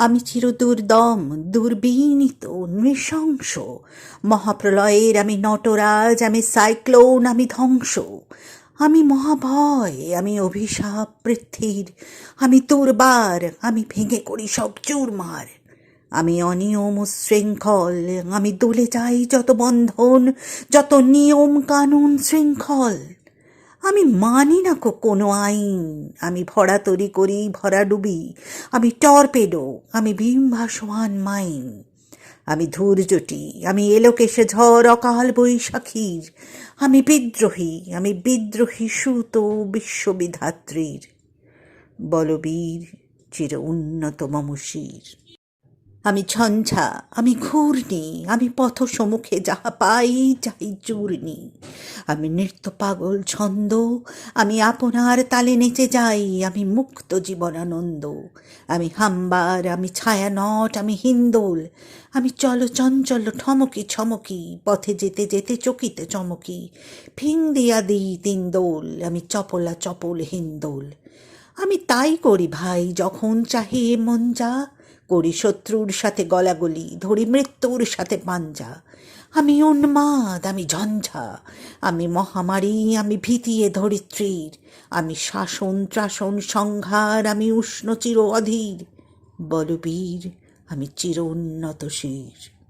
আমি চিরদুর্দম, দুর্বিনীত, নৃশংস। মহাপ্রলয়ের আমি নটরাজ, আমি সাইক্লোন, আমি ধ্বংস। আমি মহাভয়, আমি অভিশাপ পৃথ্বীর, আমি দুর্বার, আমি ভেঙে করি সব চুরমার। আমি অনিয়ম উচ্ছৃঙ্খল, আমি দলে যাই যত বন্ধন, যত নিয়ম কানুন শৃঙ্খল। আমি মানি না কোনো আইন, আমি ভরা তরি করি ভরা ডুবি, আমি টর্পেডো, আমি বিম ভাসমান মাইন। আমি ধূর্যটি, আমি এলোকেশে ঝড় অকাল বৈশাখীর, আমি বিদ্রোহী, আমি বিদ্রোহী সুত বিশ্ববিধাত্রীর। বলবীর চির উন্নত মম শির। আমি ঝঞ্ঝা, আমি ঘূর্ণি, আমি পথ সম্মুখে যাহা পাই যাই চূর্ণি। আমি নৃত্য পাগল ছন্দ, আমি আপনার তালে নেচে যাই, আমি মুক্ত জীবনানন্দ। আমি হাম্বার, আমি ছায়ানট, আমি হিন্দোল, আমি চঞ্চল ঠমকি ছমকি, পথে যেতে যেতে চকিতে চমকি। ফিং দিয়া দিই তিন দোল, আমি চপলা চপল হিন্দোল। আমি তাই করি ভাই যখন চাহি মন যা, করি শত্রুর সাথে গলাগলি, ধরি মৃত্যুর সাথে পাঞ্জা। আমি উন্মাদ, আমি ঝঞ্ঝা, আমি মহামারী, আমি ভীতিয়ে ধরিত্রীর। আমি শাসন ত্রাসন সংহার, আমি উষ্ণ চির অধীর। বলবীর, আমি চির উন্নত শির।